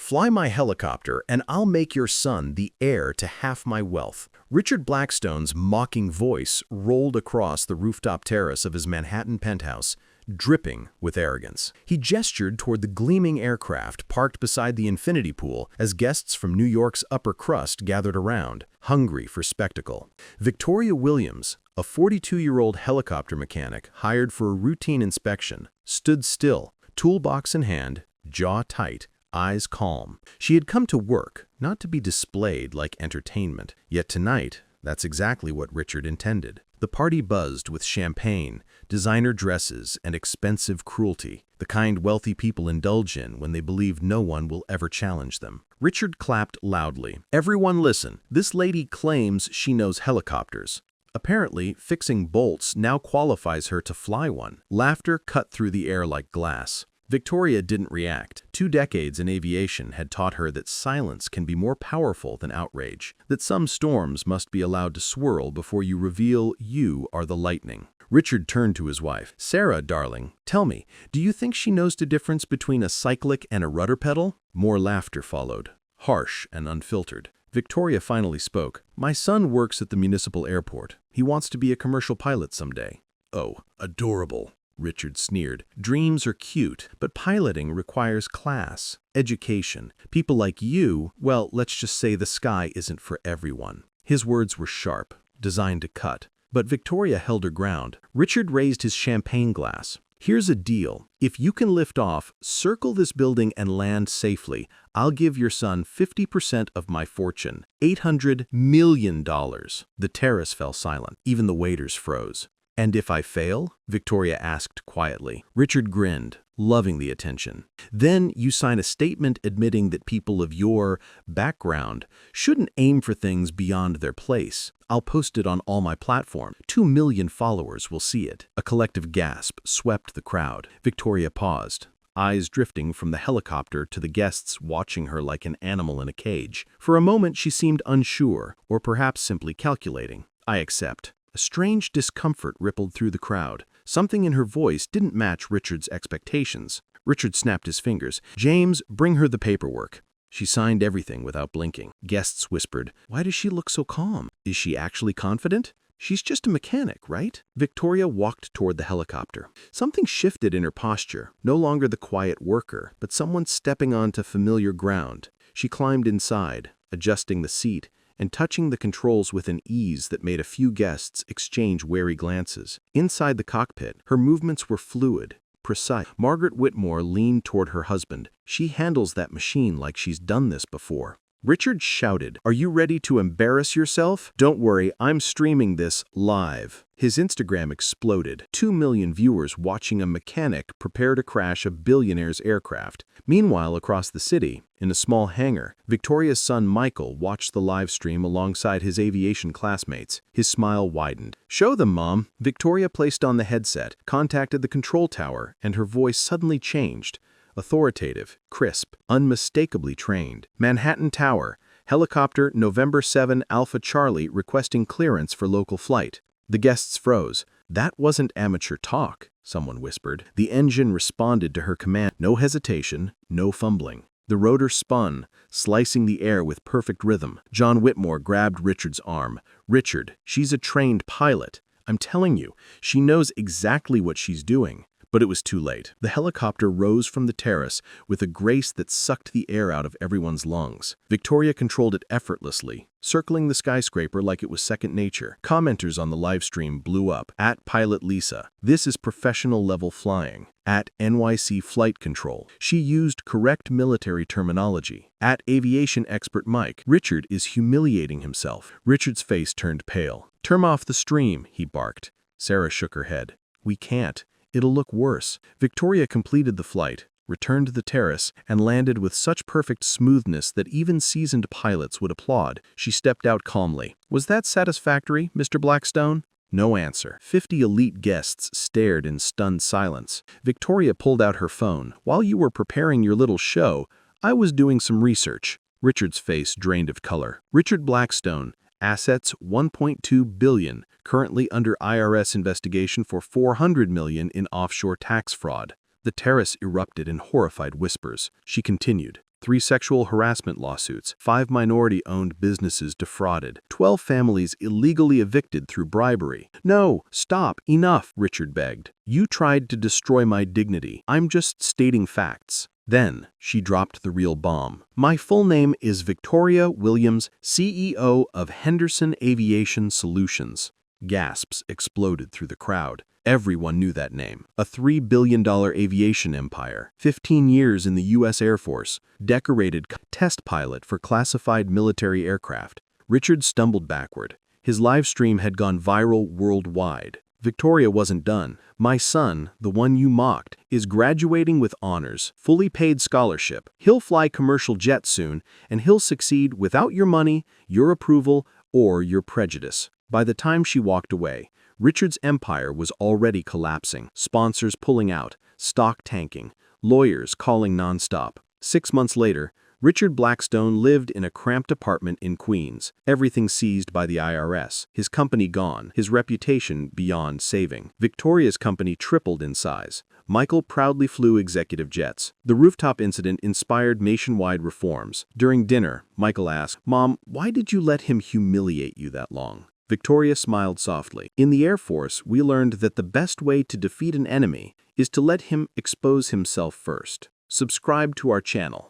Fly my helicopter, and I'll make your son the heir to half my wealth." Richard Blackstone's mocking voice rolled across the rooftop terrace of his Manhattan penthouse, dripping with arrogance. He gestured toward the gleaming aircraft parked beside the infinity pool as guests from New York's upper crust gathered around, hungry for spectacle. Victoria Williams, a 42-year-old helicopter mechanic hired for a routine inspection, stood still, toolbox in hand, jaw tight, eyes calm. She had come to work, not to be displayed like entertainment. Yet tonight, that's exactly what Richard intended. The party buzzed with champagne, designer dresses, and expensive cruelty, the kind wealthy people indulge in when they believe no one will ever challenge them. Richard clapped loudly. "Everyone listen. This lady claims she knows helicopters. Apparently, fixing bolts now qualifies her to fly one." Laughter cut through the air like glass. Victoria didn't react. 2 decades in aviation had taught her that silence can be more powerful than outrage, that some storms must be allowed to swirl before you reveal you are the lightning. Richard turned to his wife. "Sarah, darling, tell me, do you think she knows the difference between a cyclic and a rudder pedal?" More laughter followed, harsh and unfiltered. Victoria finally spoke. "My son works at the municipal airport. He wants to be a commercial pilot someday." "Oh, adorable," Richard sneered. "Dreams are cute, but piloting requires class, education. People like you, well, let's just say the sky isn't for everyone." His words were sharp, designed to cut. But Victoria held her ground. Richard raised his champagne glass. "Here's a deal. If you can lift off, circle this building and land safely, I'll give your son 50% of my fortune. $800 million. The terrace fell silent. Even the waiters froze. "And if I fail?" Victoria asked quietly. Richard grinned, loving the attention. "Then you sign a statement admitting that people of your background shouldn't aim for things beyond their place. I'll post it on all my platforms. 2 million followers will see it." A collective gasp swept the crowd. Victoria paused, eyes drifting from the helicopter to the guests watching her like an animal in a cage. For a moment she seemed unsure, or perhaps simply calculating. "I accept." A strange discomfort rippled through the crowd. Something in her voice didn't match Richard's expectations. Richard snapped his fingers. "James, bring her the paperwork." She signed everything without blinking. Guests whispered, "Why does she look so calm? Is she actually confident? She's just a mechanic, right?" Victoria walked toward the helicopter. Something shifted in her posture, no longer the quiet worker, but someone stepping onto familiar ground. She climbed inside, adjusting the seat, and touching the controls with an ease that made a few guests exchange wary glances. Inside the cockpit, her movements were fluid, precise. Margaret Whitmore leaned toward her husband. "She handles that machine like she's done this before." Richard shouted, "Are you ready to embarrass yourself? Don't worry, I'm streaming this live." His Instagram exploded. 2 million viewers watching a mechanic prepare to crash a billionaire's aircraft. Meanwhile, across the city, in a small hangar, Victoria's son Michael watched the live stream alongside his aviation classmates. His smile widened. "Show them, Mom." Victoria placed on the headset, contacted the control tower, and her voice suddenly changed. Authoritative, crisp, unmistakably trained. "Manhattan Tower, helicopter November 7 Alpha Charlie requesting clearance for local flight." The guests froze. "That wasn't amateur talk," someone whispered. The engine responded to her command. No hesitation, no fumbling. The rotor spun, slicing the air with perfect rhythm. John Whitmore grabbed Richard's arm. "Richard, she's a trained pilot. I'm telling you, she knows exactly what she's doing." But it was too late. The helicopter rose from the terrace with a grace that sucked the air out of everyone's lungs. Victoria controlled it effortlessly, circling the skyscraper like it was second nature. Commenters on the live stream blew up. "At Pilot Lisa, this is professional level flying." At NYC Flight Control, she used correct military terminology. At Aviation Expert Mike, Richard is humiliating himself. Richard's face turned pale. "Turn off the stream," he barked. Sarah shook her head. "We can't. It'll look worse." Victoria completed the flight, returned to the terrace, and landed with such perfect smoothness that even seasoned pilots would applaud. She stepped out calmly. "Was that satisfactory, Mr. Blackstone?" No answer. 50 elite guests stared in stunned silence. Victoria pulled out her phone. "While you were preparing your little show, I was doing some research." Richard's face drained of color. "Richard Blackstone. Assets $1.2 billion, currently under IRS investigation for $400 million in offshore tax fraud." The terrace erupted in horrified whispers. She continued, 3 sexual harassment lawsuits, 5 minority-owned businesses defrauded, 12 families illegally evicted through bribery. "No, stop, enough," Richard begged. "You tried to destroy my dignity. I'm just stating facts." Then, she dropped the real bomb. "My full name is Victoria Williams, CEO of Henderson Aviation Solutions." Gasps exploded through the crowd. Everyone knew that name. A $3 billion aviation empire, 15 years in the U.S. Air Force, decorated test pilot for classified military aircraft. Richard stumbled backward. His live stream had gone viral worldwide. Victoria wasn't done. "My son, the one you mocked, is graduating with honors, fully paid scholarship. He'll fly commercial jets soon, and he'll succeed without your money, your approval, or your prejudice." By the time she walked away, Richard's empire was already collapsing, sponsors pulling out, stock tanking, lawyers calling nonstop. 6 months later, Richard Blackstone lived in a cramped apartment in Queens, everything seized by the IRS, his company gone, his reputation beyond saving. Victoria's company tripled in size. Michael proudly flew executive jets. The rooftop incident inspired nationwide reforms. During dinner, Michael asked, "Mom, why did you let him humiliate you that long?" Victoria smiled softly. "In the Air Force, we learned that the best way to defeat an enemy is to let him expose himself first." Subscribe to our channel.